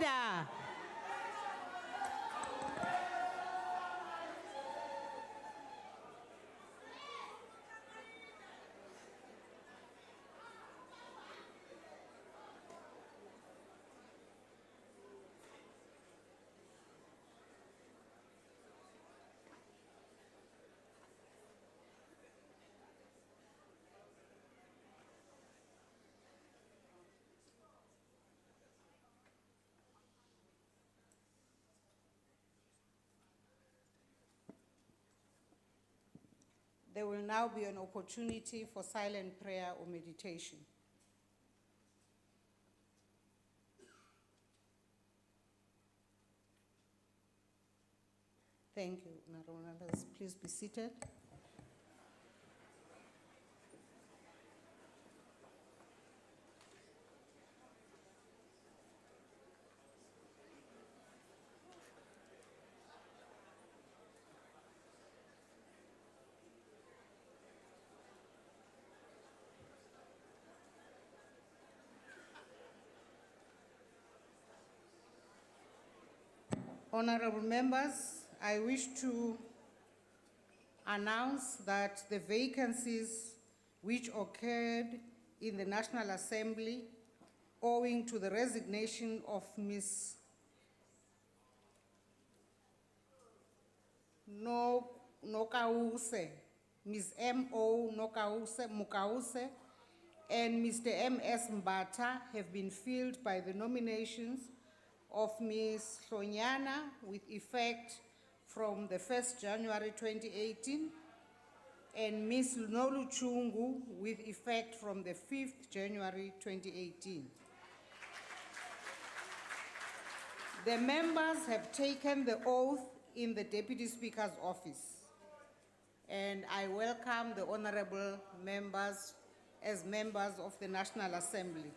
Order. There will now be an opportunity for silent prayer or meditation. Thank you, honorable members. Please be seated. Honorable members, I wish to announce that the vacancies which occurred in the National Assembly owing to the resignation of Ms. Nokause, Ms. M.O. Mukause, and Mr. M.S. Mbata have been filled by the nominations of Ms. Hlonyana with effect from the 1st January 2018 and Ms. Noluchungu with effect from the 5th January 2018. The members have taken the oath in the Deputy Speaker's office, and I welcome the honorable members as members of the National Assembly.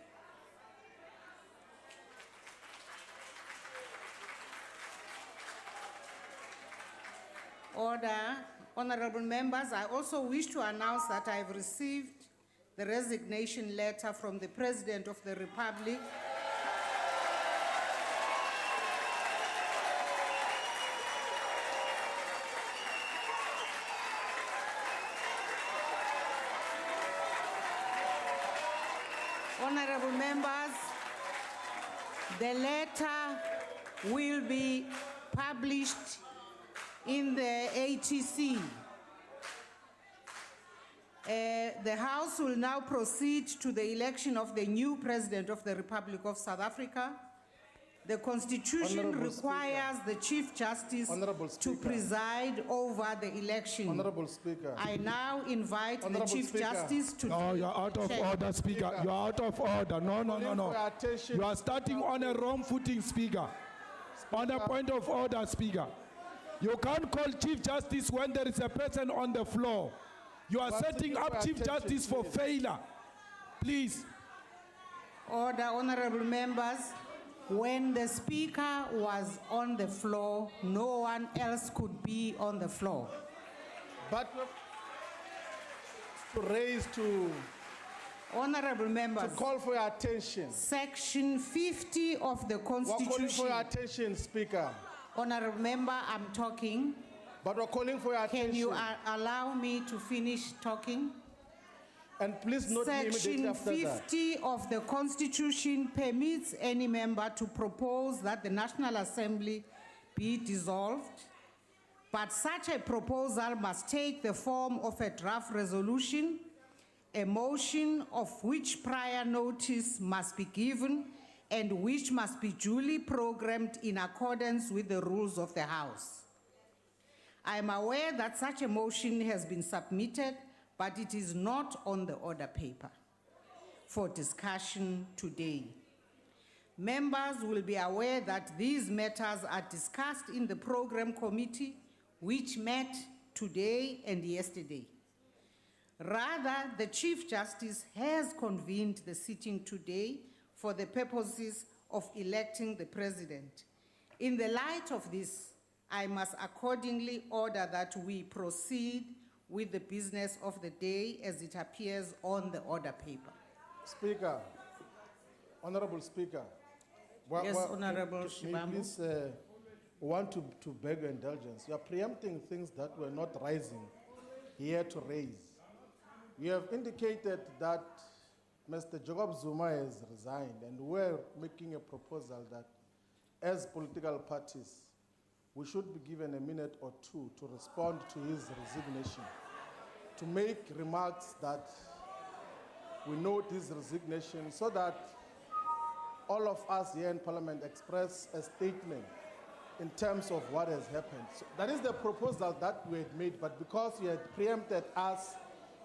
Order. Honorable members, I also wish to announce that I have received the resignation letter from the President of the Republic Honorable members, the letter will be published in the ATC. The House will now proceed to the election of the new President of the Republic of South Africa. The Constitution requires the Chief Justice to preside over the election. Honorable Speaker. I now invite the Chief Justice to... No, you're out of order, Speaker. You're out of order. No. You are starting on a wrong footing, Speaker. On a point of order, Speaker. You can't call Chief Justice when there is a person on the floor. You are setting up Chief Justice for failure. Please. Order, honorable members. When the Speaker was on the floor, no one else could be on the floor. But to raise to... Honorable members. To call for your attention. Section 50 of the Constitution. We're calling for your attention, Speaker. Honorable member, I'm talking. But we're calling for your attention. Can you allow me to finish talking? And please note immediately after that. Section 50 of the Constitution permits any member to propose that the National Assembly be dissolved, but such a proposal must take the form of a draft resolution, a motion of which prior notice must be given, and which must be duly programmed in accordance with the rules of the House. I am aware that such a motion has been submitted, but it is not on the order paper for discussion today. Members will be aware that these matters are discussed in the Program Committee, which met today and yesterday. Rather, the Chief Justice has convened the sitting today for the purposes of electing the President. In the light of this, I must accordingly order that we proceed with the business of the day as it appears on the order paper. Speaker, Honorable Speaker, Yes, Honorable may Shibambu. please want to beg your indulgence. You are preempting things that were not rising here to raise. You have indicated that Mr. Jacob Zuma has resigned, and we're making a proposal that as political parties, we should be given a minute or two to respond to his resignation, to make remarks that we note his resignation so that all of us here in Parliament express a statement in terms of what has happened. So that is the proposal that we had made, but because you had preempted us,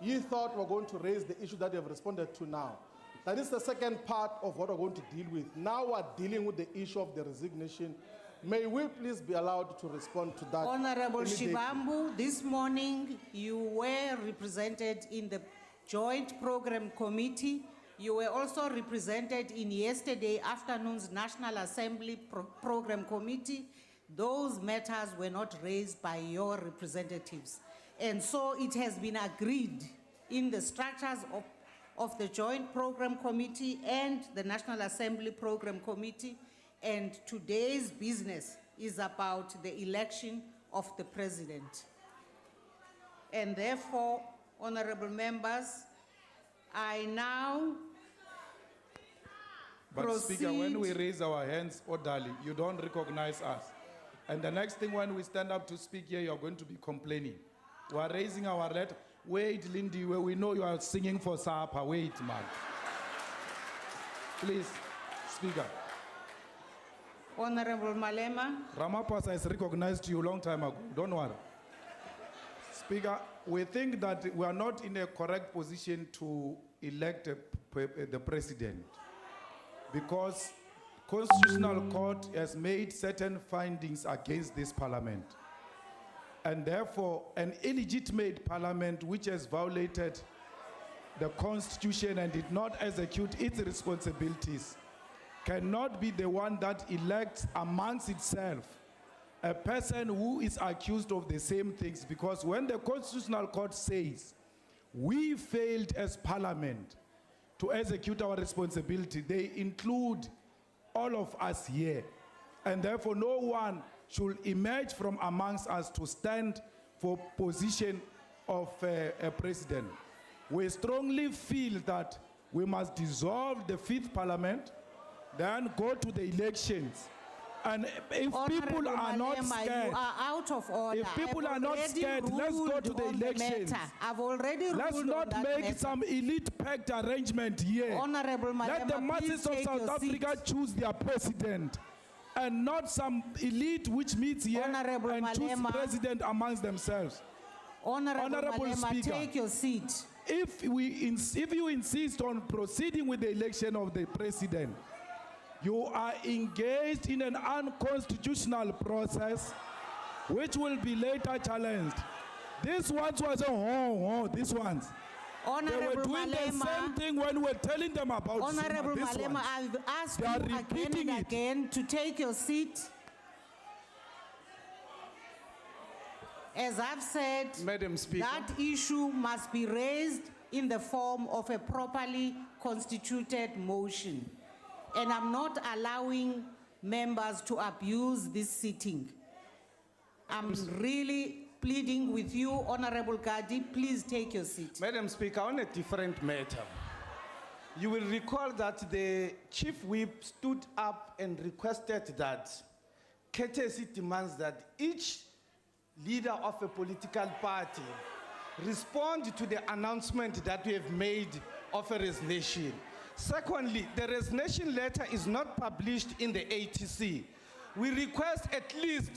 you thought we're going to raise the issue that you have responded to now. That is the second part of what we're going to deal with. Now we're dealing with the issue of the resignation. May we please be allowed to respond to that? Honorable immediately? Shibambu, this morning you were represented in the Joint Program Committee. You were also represented in yesterday afternoon's National Assembly Program Committee. Those matters were not raised by your representatives. And so it has been agreed in the structures of the Joint Program Committee and the National Assembly Program Committee. And today's business is about the election of the president. And therefore, honorable members, I now But Speaker, when we raise our hands orderly, you don't recognize us. And the next thing when we stand up to speak here, you're going to be complaining. We are raising our letter. Wait, Lindy, we know you are singing for Sapa. Wait, man. Please, Speaker. Honorable Malema. Ramaphosa has recognized you a long time ago. Don't worry. Speaker, we think that we are not in a correct position to elect the president because Constitutional Court has made certain findings against this parliament. And therefore, an illegitimate parliament which has violated the Constitution and did not execute its responsibilities cannot be the one that elects amongst itself a person who is accused of the same things, because when the Constitutional Court says we failed as parliament to execute our responsibility, they include all of us here. And therefore no one should emerge from amongst us to stand for position of a president. We strongly feel that we must dissolve the 5th parliament, then go to the elections. And if people are not scared, you are out of order. if people are not scared, let's go to the elections. I've already ruled Let's not on that make matter. some elite packed arrangement here. Honorable Let the Malema, masses please of take South your Africa seat. choose their president, and not some elite which meets here Honorable and choose Malema. president amongst themselves. Honorable Malema, Speaker, take your seat. if you insist on proceeding with the election of the president, you are engaged in an unconstitutional process which will be later challenged. This ones was this ones. They were Honorable doing the same Malema, thing when we were telling them about Honorable Zuma, this Malema, ones. I've asked They you are again repeating and it. again to take your seat. As I've said, Madam Speaker. that issue must be raised in the form of a properly constituted motion. And I'm not allowing members to abuse this sitting. I'm really pleading with you, Honorable Gadi, please take your seat. Madam Speaker, on a different matter, you will recall that the Chief Whip stood up and requested that courtesy demands that each leader of a political party respond to the announcement that we have made of a resignation. Secondly, the resignation letter is not published in the ATC. We request at least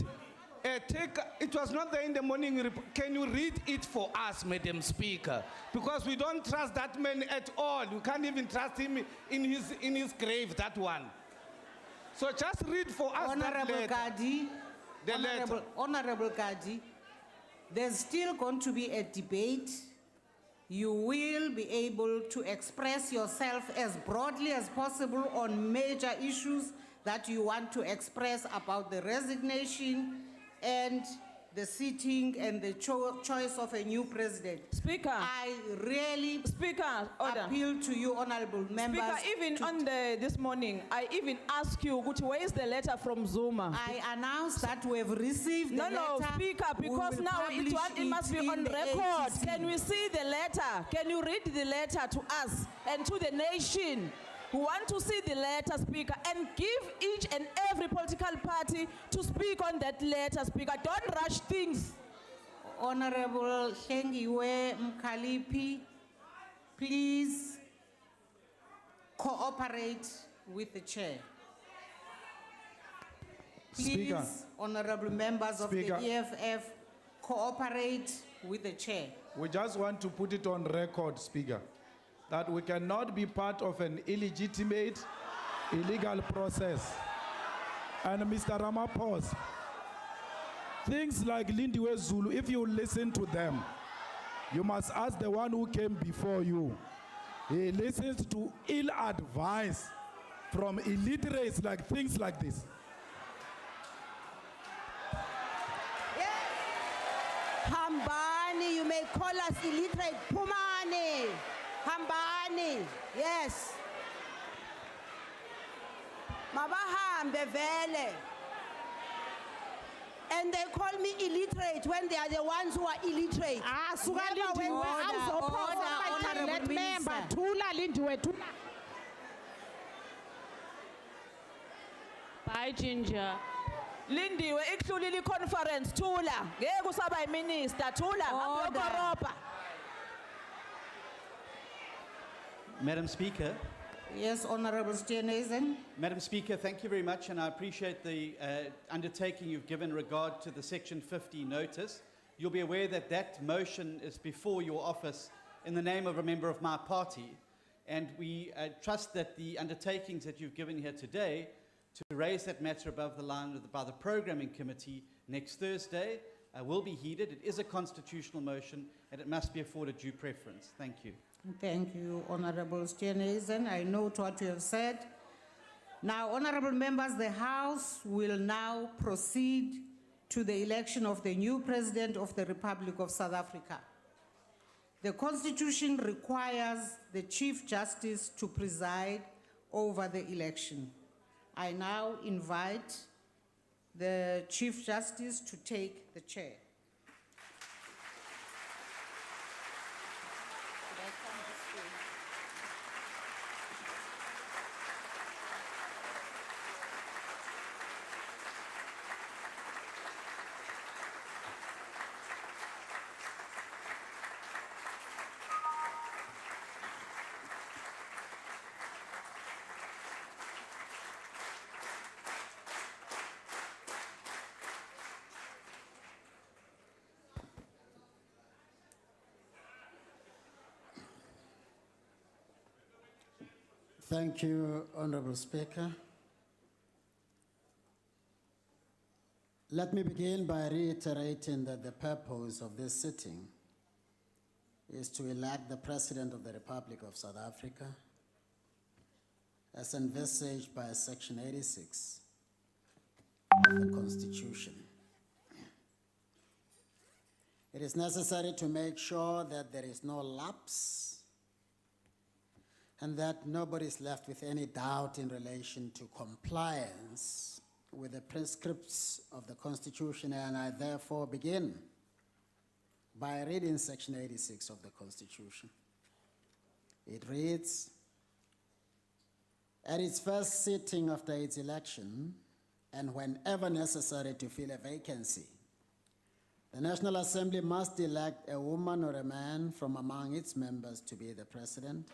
it was not there in the morning. Can you read it for us, Madam Speaker? Because we don't trust that man at all. We can't even trust him in his grave, that one. So just read for us Honorable that letter. Gadi, The letter. Honorable Gadi, there's still going to be a debate. You will be able to express yourself as broadly as possible on major issues that you want to express about the resignation and the sitting and the choice of a new president. Speaker. I really Speaker, order. appeal to you, honorable members. Speaker, even on this morning, I even asked you, where is the letter from Zuma? I announced that we have received the No, letter. Speaker, We because will now publish it must be in on the record. ATC. Can we see the letter? Can you read the letter to us and to the nation? We want to see the letter, Speaker, and give each and every political party to speak on that letter, Speaker. Don't rush things. Honorable Hlengiwe Mkalipi, please cooperate with the chair. Please, Speaker. honorable members Speaker. of the EFF, cooperate with the chair. We just want to put it on record, Speaker, that we cannot be part of an illegitimate, illegal process. And Mr. Ramaphosa, things like Lindiwe Zulu, if you listen to them, you must ask the one who came before you. He listens to ill advice from illiterates like things like this. Hambani, you may call us illiterate. Pumani. Hambani. Yes. Mabahambe vele. And they call me illiterate when they are the ones who are illiterate. Suka Never Lindiwe, when we order, are honorable minister. Tula Lindiwe, Tula. Bye, Ginger. Lindiwe, ikhulile conference, Tula. Ngeke usaba minister, Tula. Order. Ngiyokoropa. Madam Speaker, Yes, Honorable Steenhuisen. Madam Speaker, thank you very much, and I appreciate the undertaking you've given regard to the Section 50 notice. You'll be aware that that motion is before your office in the name of a member of my party, and we trust that the undertakings that you've given here today to raise that matter above the line by the Programming Committee next Thursday will be heeded. It is a constitutional motion, and it must be afforded due preference. Thank you. Thank you, Honorable Steenhuisen. I note what you have said. Now, honorable members, the House will now proceed to the election of the new President of the Republic of South Africa. The Constitution requires the Chief Justice to preside over the election. I now invite the Chief Justice to take the chair. Thank you, Honorable Speaker. Let me begin by reiterating that the purpose of this sitting is to elect the President of the Republic of South Africa as envisaged by Section 86 of the Constitution. It is necessary to make sure that there is no lapse and that nobody is left with any doubt in relation to compliance with the prescripts of the Constitution, and I therefore begin by reading Section 86 of the Constitution. It reads, "At its first sitting after its election, and whenever necessary to fill a vacancy, the National Assembly must elect a woman or a man from among its members to be the President.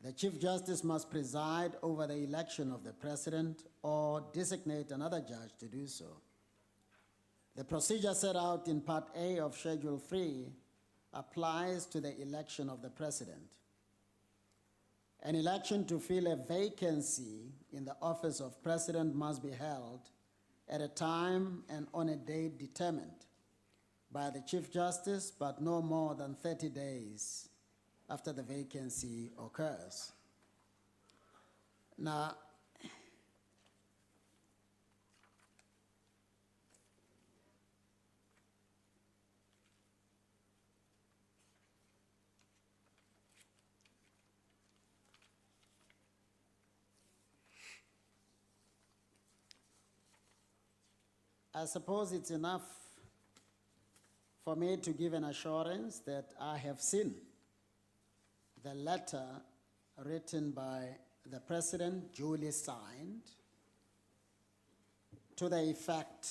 The Chief Justice must preside over the election of the President or designate another judge to do so. The procedure set out in Part A of Schedule 3 applies to the election of the President. An election to fill a vacancy in the office of President must be held at a time and on a date determined by the Chief Justice, but no more than 30 days after the vacancy occurs." Now, I suppose it's enough for me to give an assurance that I have seen the letter written by the President, duly signed, to the effect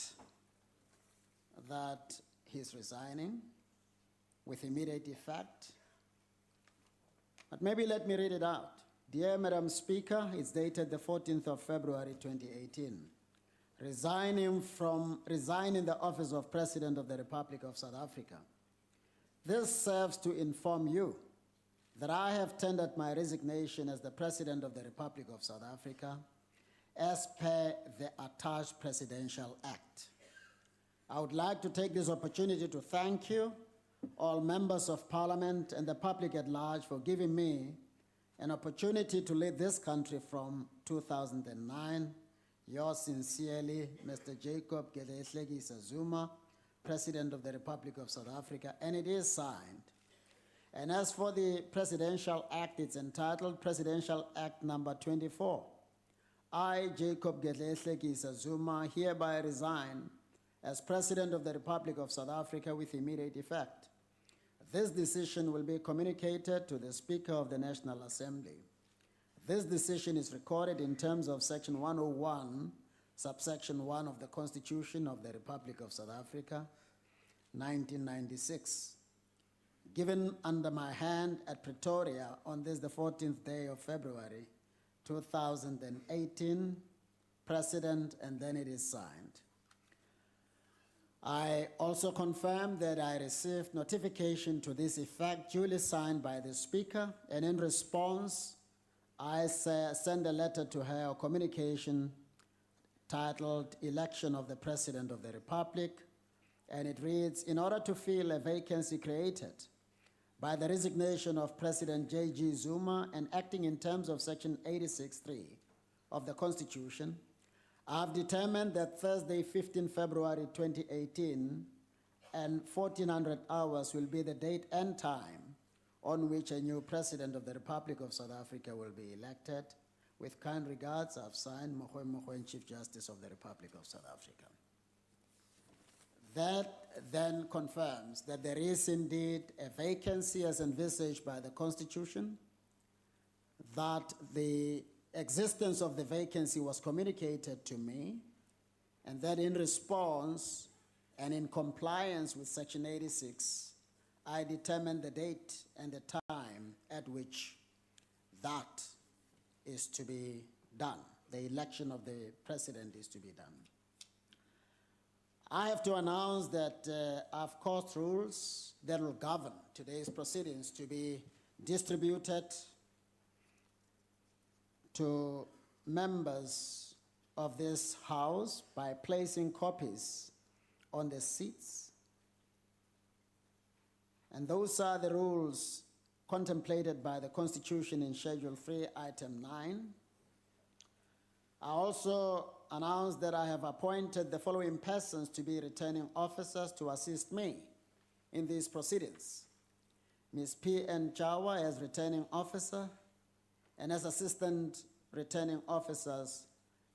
that he's resigning with immediate effect. But maybe let me read it out. Dear Madam Speaker, it's dated the 14th of February 2018. Resigning the office of President of the Republic of South Africa. This serves to inform you that I have tendered my resignation as the President of the Republic of South Africa as per the attached Presidential Act. I would like to take this opportunity to thank you, all members of Parliament and the public at large, for giving me an opportunity to lead this country from 2009. Yours sincerely, Mr. Jacob Gedlehlekisa Zuma, President of the Republic of South Africa, and it is signed. And as for the Presidential Act, it's entitled Presidential Act number 24. I, Jacob Gedlehlekisa Zuma, hereby resign as President of the Republic of South Africa with immediate effect. This decision will be communicated to the Speaker of the National Assembly. This decision is recorded in terms of Section 101, subsection 1 of the Constitution of the Republic of South Africa, 1996. Given under my hand at Pretoria on this, the 14th day of February, 2018, President, and then it is signed. I also confirm that I received notification to this effect duly signed by the Speaker, and in response, I send a letter to her, a communication titled Election of the President of the Republic, and it reads, in order to fill a vacancy created by the resignation of President J.G. Zuma and acting in terms of Section 86(3) of the Constitution, I have determined that Thursday, 15 February 2018, and 1400 hours will be the date and time on which a new President of the Republic of South Africa will be elected. With kind regards, I've signed, Mogoeng Mogoeng, Chief Justice of the Republic of South Africa. That then confirms that there is indeed a vacancy as envisaged by the Constitution, that the existence of the vacancy was communicated to me, and that in response and in compliance with Section 86, I determined the date and the time at which that is to be done. The election of the president is to be done. I have to announce that I've caused rules that will govern today's proceedings to be distributed to members of this House by placing copies on the seats. And those are the rules contemplated by the Constitution in Schedule 3, Item 9. I also announce that I have appointed the following persons to be returning officers to assist me in these proceedings. Ms. P.N. Jawa as returning officer, and as assistant returning officers,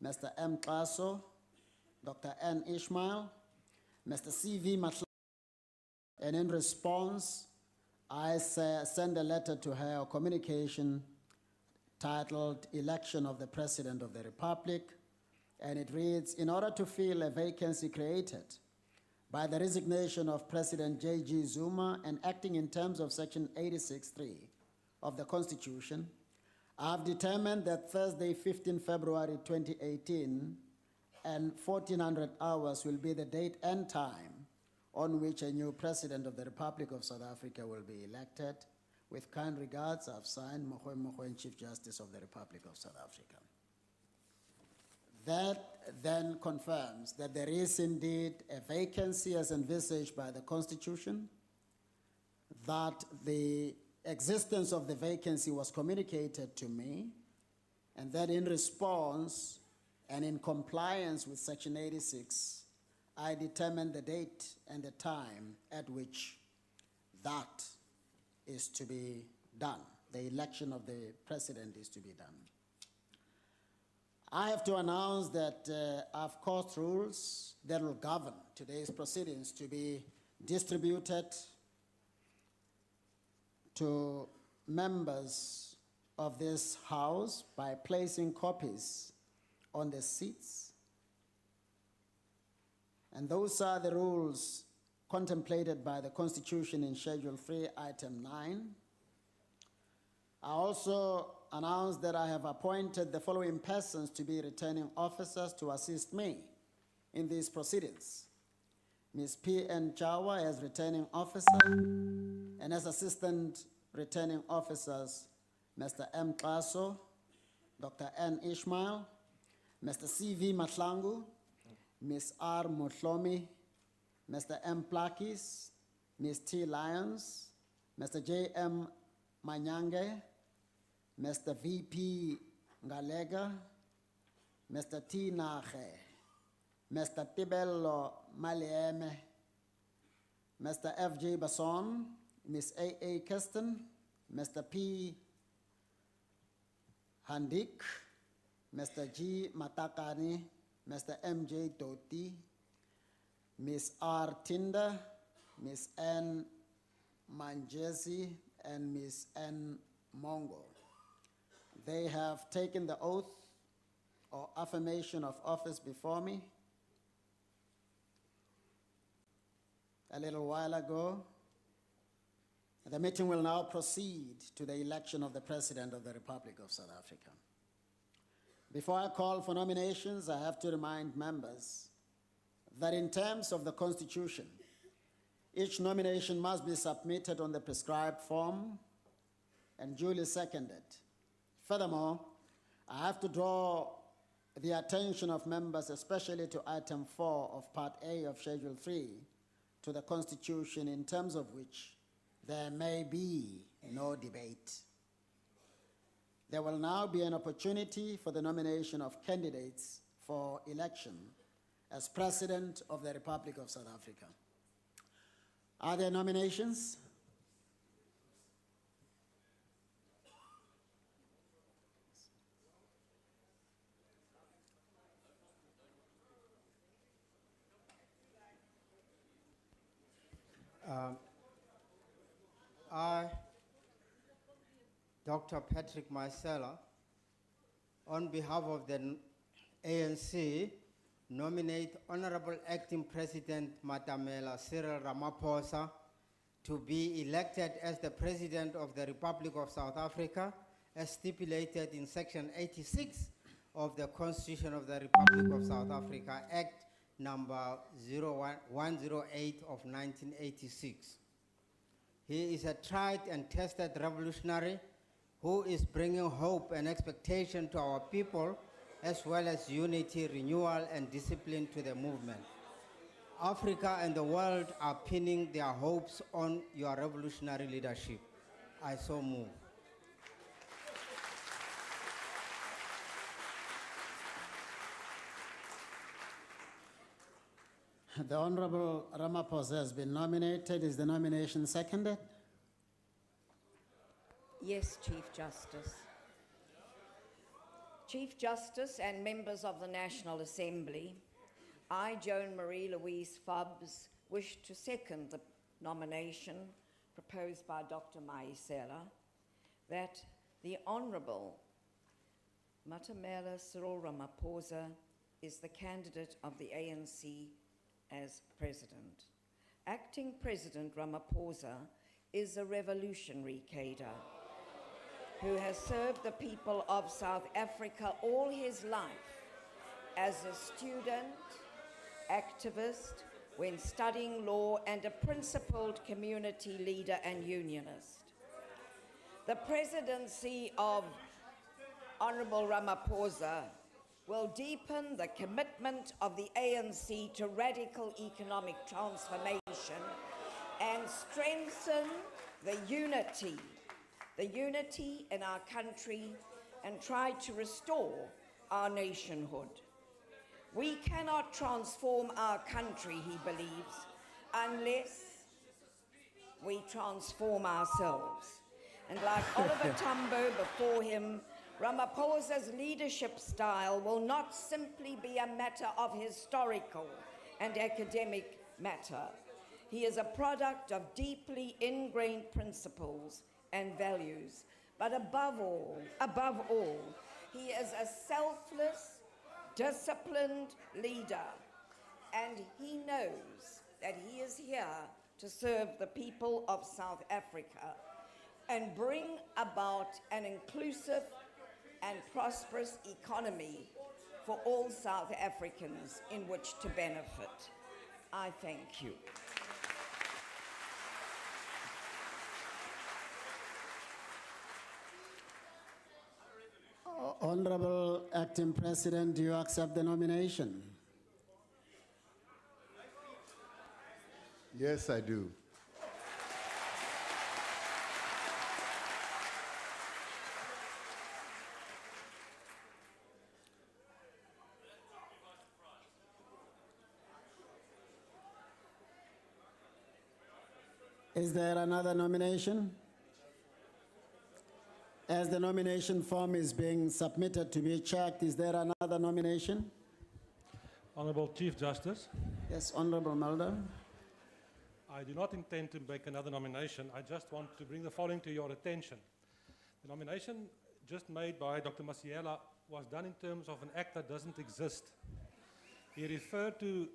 Mr. M. Klaso, Dr. N. Ishmael, Mr. C.V. Matla, and in response, I send a letter to her, a communication titled Election of the President of the Republic, and it reads, in order to fill a vacancy created by the resignation of President J.G. Zuma and acting in terms of Section 86(3) of the Constitution, I have determined that Thursday, 15 February 2018, and 1400 hours will be the date and time on which a new President of the Republic of South Africa will be elected. With kind regards, I've signed, Mogoeng Mogoeng, Chief Justice of the Republic of South Africa. That then confirms that there is indeed a vacancy as envisaged by the Constitution, that the existence of the vacancy was communicated to me, and that in response and in compliance with Section 86, I determined the date and the time at which that is to be done. The election of the president is to be done. I have to announce that I've caused rules that will govern today's proceedings to be distributed to members of this House by placing copies on the seats. And those are the rules contemplated by the Constitution in Schedule 3, Item 9. I also announced that I have appointed the following persons to be returning officers to assist me in these proceedings. Ms. P.N. Chawa as returning officer, and as assistant returning officers, Mr. M. Klaso, Dr. N. Ishmael, Mr. C.V. Matlangu, Ms. R. Motlomi, Mr. M. Plakis, Ms. T. Lyons, Mr. J. M. Manyange, Mr. V.P. Ngalega, Mr. T. Nache, Mr. Tibello Malieme, Mr. F.J. Basson, Ms. A.A. Kirsten, Mr. P. Handik, Mr. G. Matakani, Mr. M.J. Doti, Ms. R. Tinder, Ms. N. Manjesi, and Ms. N. Mongo. They have taken the oath or affirmation of office before me a little while ago. The meeting will now proceed to the election of the President of the Republic of South Africa. Before I call for nominations, I have to remind members that in terms of the Constitution, each nomination must be submitted on the prescribed form and duly seconded. Furthermore, I have to draw the attention of members, especially to Item 4 of Part A of Schedule 3 to the Constitution, in terms of which there may be no debate. There will now be an opportunity for the nomination of candidates for election as President of the Republic of South Africa. Are there nominations? I, Dr. Patrick Marcella, on behalf of the ANC, nominate Honorable Acting President Matamela Cyril Ramaphosa to be elected as the President of the Republic of South Africa, as stipulated in Section 86 of the Constitution of the Republic of South Africa, Act number 108 of 1986. He is a tried and tested revolutionary who is bringing hope and expectation to our people, as well as unity, renewal, and discipline to the movement. Africa and the world are pinning their hopes on your revolutionary leadership. I so move. The Honorable Ramaphosa has been nominated. Is the nomination seconded? Yes, Chief Justice. Chief Justice and members of the National Assembly, I, Joan Marie Louise Fubbs, wish to second the nomination proposed by Dr. Maisela that the Honourable Matamela Cyril Ramaphosa is the candidate of the ANC as President. Acting President Ramaphosa is a revolutionary cadre who has served the people of South Africa all his life as a student, activist, when studying law, and a principled community leader and unionist. The presidency of Honourable Ramaphosa will deepen the commitment of the ANC to radical economic transformation and strengthen the unity in our country, and try to restore our nationhood. We cannot transform our country, he believes, unless we transform ourselves. And like Oliver Tambo before him, Ramaphosa's leadership style will not simply be a matter of historical and academic matter. He is a product of deeply ingrained principles and values, but above all, he is a selfless, disciplined leader, and he knows that he is here to serve the people of South Africa and bring about an inclusive and prosperous economy for all South Africans in which to benefit. I thank you. Honorable Acting President, do you accept the nomination? Yes, I do. Is there another nomination? As the nomination form is being submitted to be checked, is there another nomination? Honorable Chief Justice. Yes, Honorable Mulder. I do not intend to make another nomination. I just want to bring the following to your attention. The nomination just made by Dr. Masiela was done in terms of an act that doesn't exist. He referred to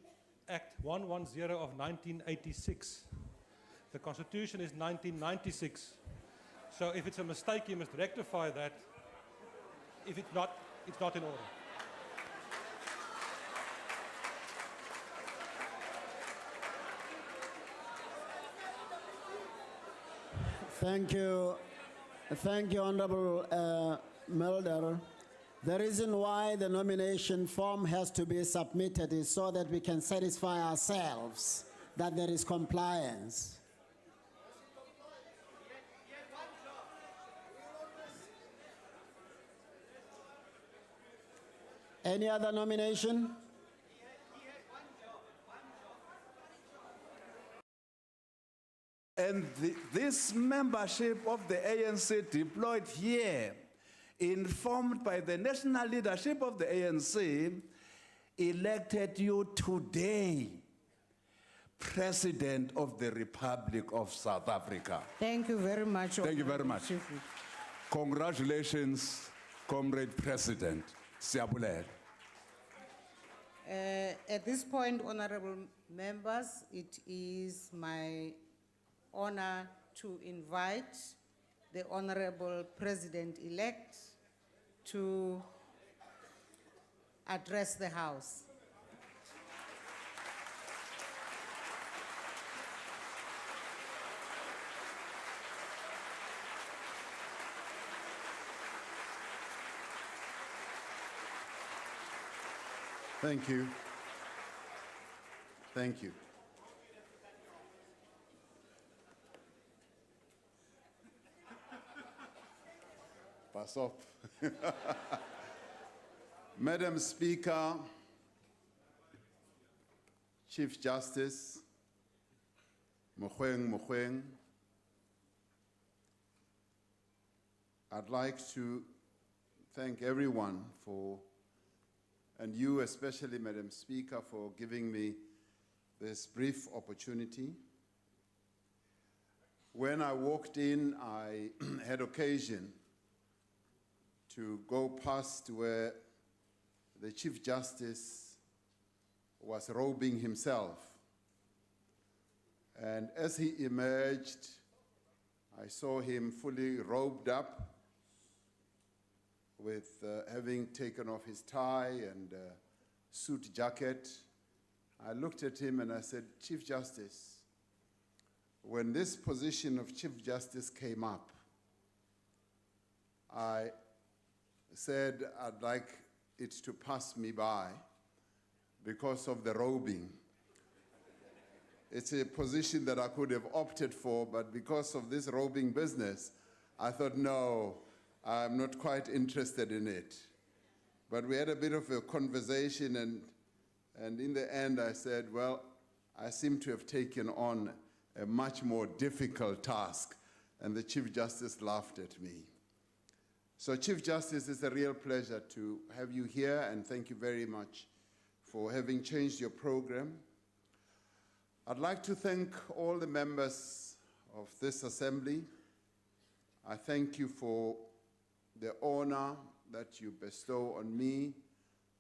Act 110 of 1986. The Constitution is 1996. So if it's a mistake, you must rectify that. If it's not in order. Thank you, Honorable Mulder. The reason why the nomination form has to be submitted is so that we can satisfy ourselves that there is compliance. Any other nomination? And this membership of the ANC deployed here, informed by the national leadership of the ANC, elected you today President of the Republic of South Africa. Thank you very much. Thank you very much. Congratulations, Comrade President. Siyabulela. At this point, honorable members, it is my honor to invite the Honorable President-elect to address the House. Thank you. Thank you. Pass up. Madam Speaker, Chief Justice, Mogoeng, I'd like to thank everyone for, and you especially, Madam Speaker, for giving me this brief opportunity. When I walked in, I had occasion to go past where the Chief Justice was robing himself. And as he emerged, I saw him fully robed up with having taken off his tie and suit jacket. I looked at him and I said, Chief Justice, when this position of Chief Justice came up, I said I'd like it to pass me by because of the robing. It's a position that I could have opted for, but because of this robing business, I thought, no, I'm not quite interested in it. But we had a bit of a conversation, and in the end I said, well, I seem to have taken on a much more difficult task, and the Chief Justice laughed at me. So, Chief Justice, it's a real pleasure to have you here, and thank you very much for having changed your program. I'd like to thank all the members of this assembly. I thank you for the honor that you bestow on me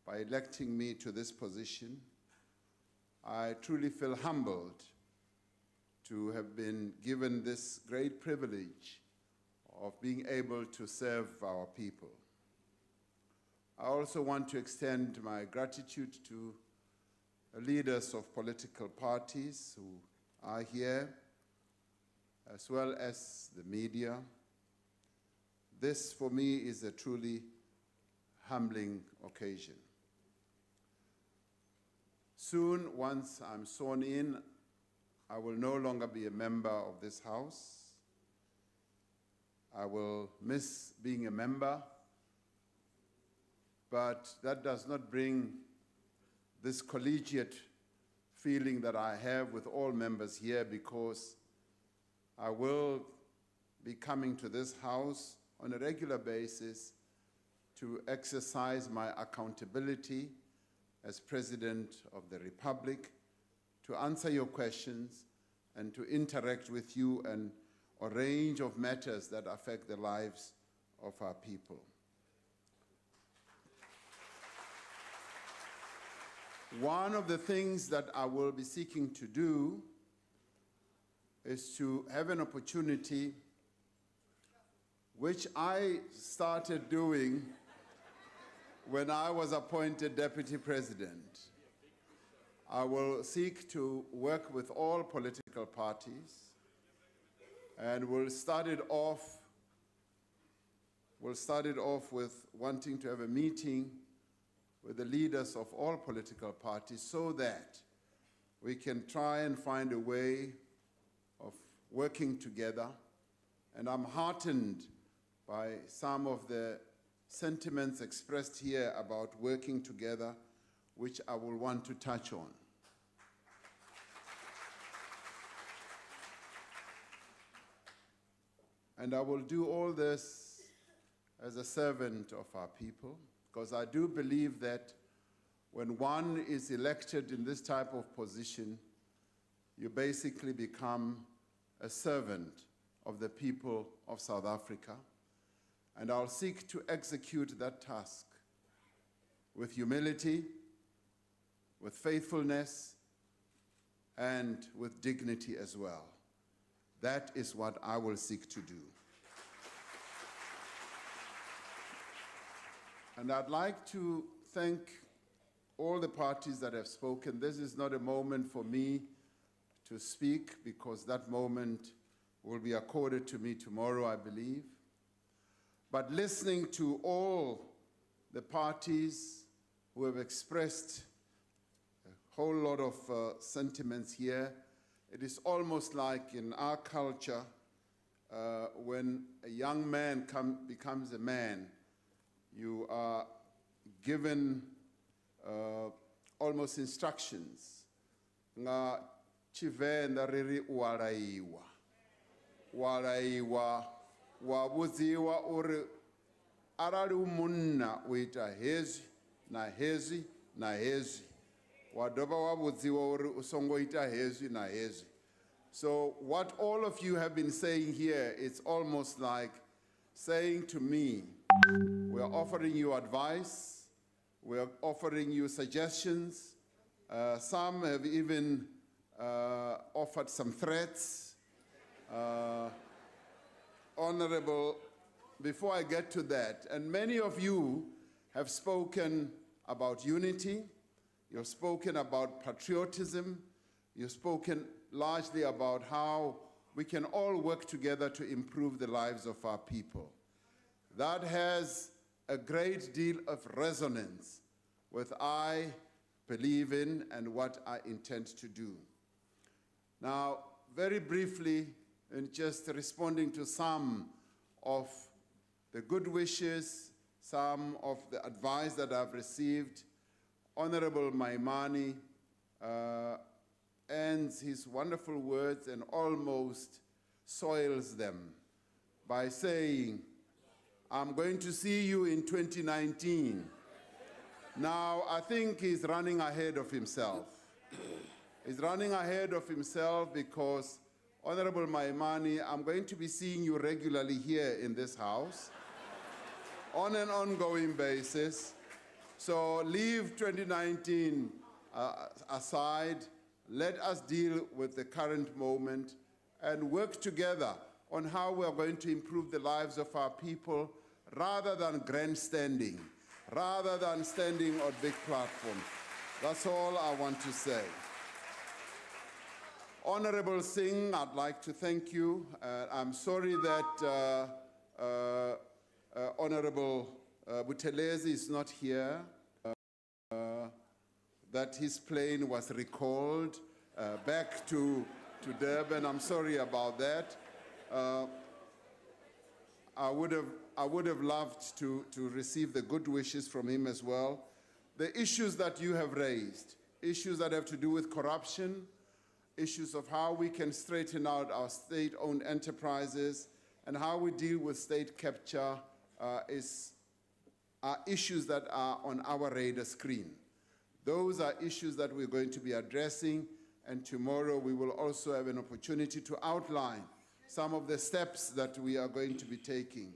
by electing me to this position. I truly feel humbled to have been given this great privilege of being able to serve our people. I also want to extend my gratitude to the leaders of political parties who are here, as well as the media. This, for me, is a truly humbling occasion. Soon, once I'm sworn in, I will no longer be a member of this House. I will miss being a member, but that does not bring this collegiate feeling that I have with all members here, because I will be coming to this House on a regular basis to exercise my accountability as President of the Republic, to answer your questions and to interact with you and a range of matters that affect the lives of our people. One of the things that I will be seeking to do is to have an opportunity, which I started doing when I was appointed Deputy President. I will seek to work with all political parties, and we'll start it off with wanting to have a meeting with the leaders of all political parties so that we can try and find a way of working together. And I'm heartened by some of the sentiments expressed here about working together, which I will want to touch on. And I will do all this as a servant of our people, because I do believe that when one is elected in this type of position, you basically become a servant of the people of South Africa. And I'll seek to execute that task with humility, with faithfulness, and with dignity as well. That is what I will seek to do. And I'd like to thank all the parties that have spoken. This is not a moment for me to speak, because that moment will be accorded to me tomorrow, I believe. But listening to all the parties who have expressed a whole lot of sentiments here, it is almost like in our culture, when a young man becomes a man, you are given almost instructions. Nga Chivenda riri uaraiwa. Uaraiwa, wabuziwa uri arari umunna uita hezi, na hezi, na hezi. Wadoba wabuziwa uri usongoita hezi, na hezi. So what all of you have been saying here, it's almost like saying to me, we are offering you advice, we are offering you suggestions. Some have even offered some threats. Honorable, before I get to that, and many of you have spoken about unity, you've spoken about patriotism, you've spoken largely about how we can all work together to improve the lives of our people. That has a great deal of resonance with what I believe in and what I intend to do. Now, very briefly, in just responding to some of the good wishes, some of the advice that I've received, Honorable Maimani ends his wonderful words and almost soils them by saying, I'm going to see you in 2019. Now, I think he's running ahead of himself. He's running ahead of himself because, Honorable Maimani, I'm going to be seeing you regularly here in this house on an ongoing basis. So leave 2019 aside. Let us deal with the current moment and work together on how we are going to improve the lives of our people rather than grandstanding, rather than standing on big platforms. That's all I want to say. Honorable Singh, I'd like to thank you. I'm sorry that Honorable Buthelezi is not here, that his plane was recalled back to Durban. I'm sorry about that. I would have loved to receive the good wishes from him as well. The issues that you have raised, issues that have to do with corruption, issues of how we can straighten out our state-owned enterprises and how we deal with state capture are issues that are on our radar screen. Those are issues that we're going to be addressing, and tomorrow we will also have an opportunity to outline some of the steps that we are going to be taking.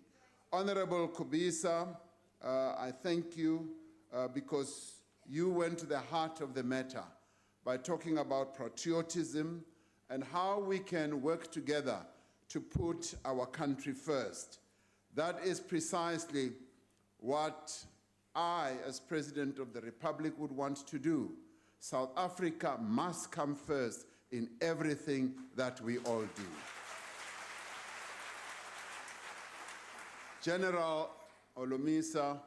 Honorable Kubisa, I thank you because you went to the heart of the matter by talking about patriotism and how we can work together to put our country first. That is precisely what I, as President of the Republic, would want to do. South Africa must come first in everything that we all do. General Olomisa,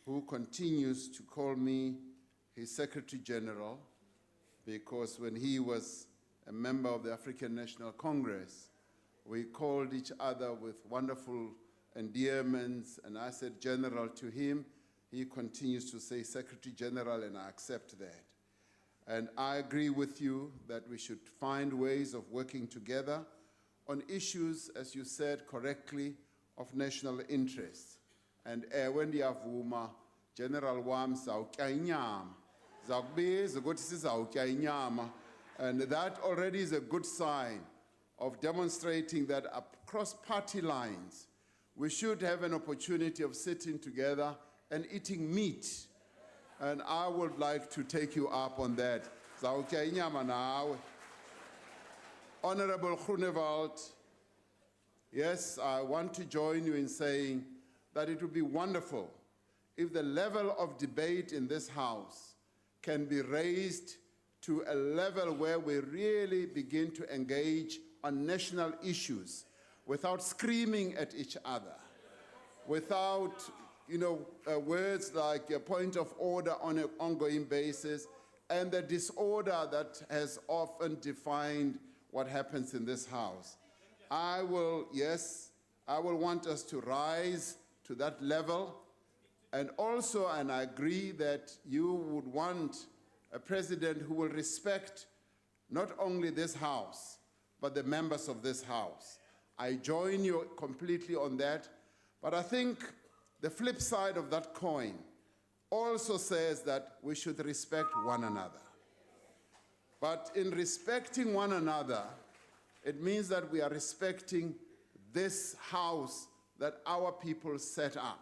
who continues to call me his Secretary General, because when he was a member of the African National Congress, we called each other with wonderful endearments, and I said General to him. He continues to say Secretary General, and I accept that. And I agree with you that we should find ways of working together on issues, as you said correctly, of national interest. And when ndiyavuma, General wam zawutya inyama. Zakubiza ukuthi sizawutya inyama. And that already is a good sign of demonstrating that across party lines, we should have an opportunity of sitting together and eating meat. And I would like to take you up on that. Zawutya inyama nawe. Honorable Groenewald, yes, I want to join you in saying that it would be wonderful if the level of debate in this House can be raised to a level where we really begin to engage on national issues without screaming at each other, without words like a point of order on an ongoing basis, and the disorder that has often defined what happens in this House. I will want us to rise to that level, and also, and I agree that you would want a president who will respect not only this House, but the members of this House. I join you completely on that, but I think the flip side of that coin also says that we should respect one another. But in respecting one another, it means that we are respecting this House that our people set up.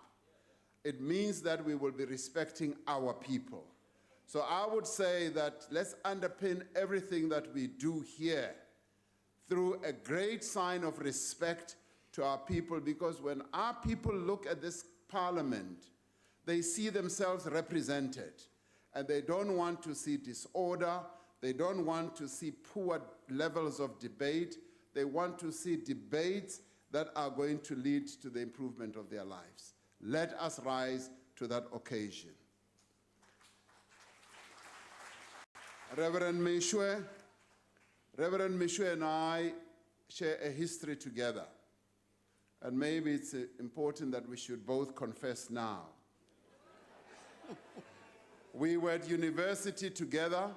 It means that we will be respecting our people. So I would say that let's underpin everything that we do here through a great sign of respect to our people, because when our people look at this parliament, they see themselves represented, and they don't want to see disorder, they don't want to see poor levels of debate, they want to see debates that are going to lead to the improvement of their lives. Let us rise to that occasion. Reverend Mishwe and I share a history together. And maybe it's important that we should both confess now. We were at university together,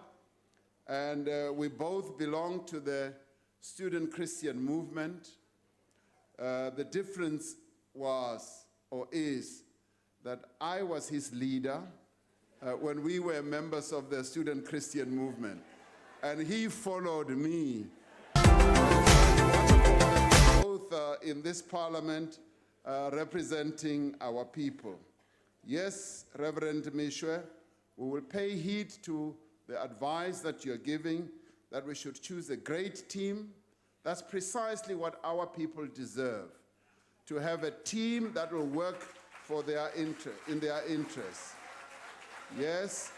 and we both belonged to the student Christian movement. The difference was or is that I was his leader when we were members of the student Christian movement, and he followed me both in this parliament representing our people. Yes, Reverend Mishwe, we will pay heed to the advice that you're giving, that we should choose a great team. That's precisely what our people deserve, to have a team that will work for their in their interests. Yes,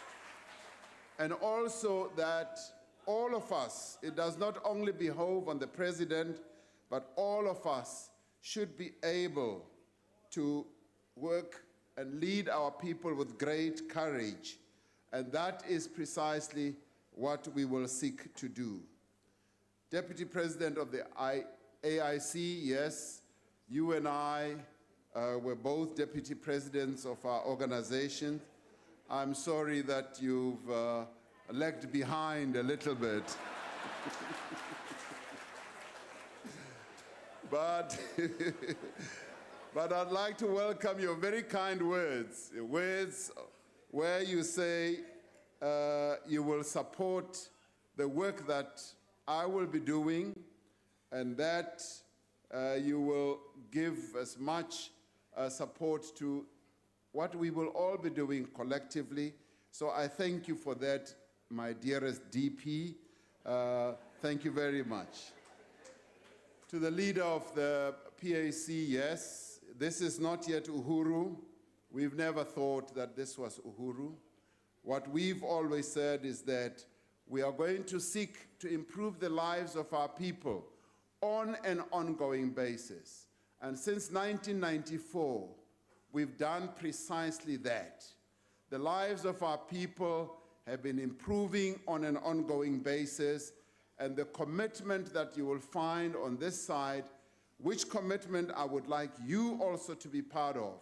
and also that all of us, it does not only behove on the president, but all of us should be able to work and lead our people with great courage. And that is precisely what we will seek to do. Deputy President of the AIC, yes, you and I were both deputy presidents of our organization. I'm sorry that you've lagged behind a little bit. But I'd like to welcome your very kind words where you say you will support the work that I will be doing, and that you will give as much support to what we will all be doing collectively. So I thank you for that, my dearest DP. Thank you very much. To the leader of the PAC, yes, this is not yet Uhuru. We've never thought that this was Uhuru. What we've always said is that we are going to seek to improve the lives of our people on an ongoing basis. And since 1994, we've done precisely that. The lives of our people have been improving on an ongoing basis, and the commitment that you will find on this side, which commitment I would like you also to be part of,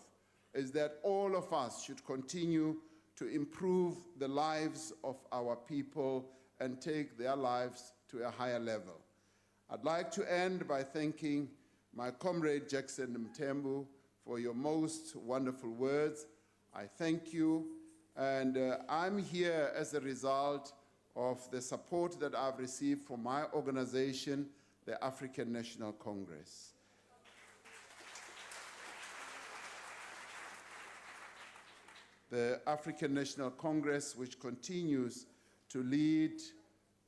is that all of us should continue to improve the lives of our people and take their lives to a higher level. I'd like to end by thanking my comrade Jackson Mtembu for your most wonderful words. I thank you, and I'm here as a result of the support that I've received from my organization, the African National Congress. The African National Congress, which continues to lead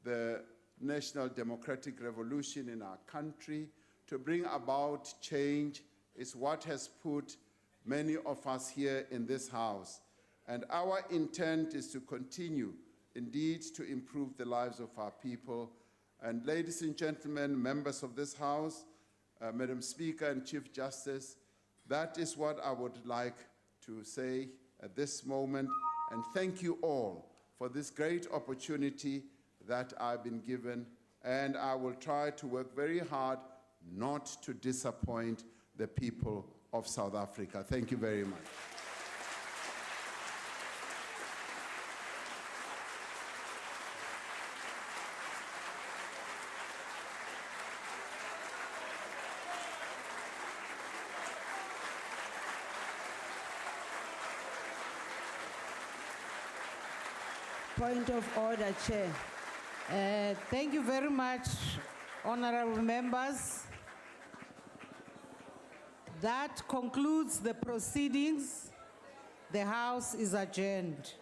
the national democratic revolution in our country, to bring about change, is what has put many of us here in this house. And our intent is to continue, indeed, to improve the lives of our people. And ladies and gentlemen, members of this House, Madam Speaker and Chief Justice, that is what I would like to say at this moment. And thank you all for this great opportunity that I've been given. And I will try to work very hard not to disappoint the people of South Africa. Thank you very much. Point of order, Chair. Thank you very much, honorable members. That concludes the proceedings. The House is adjourned.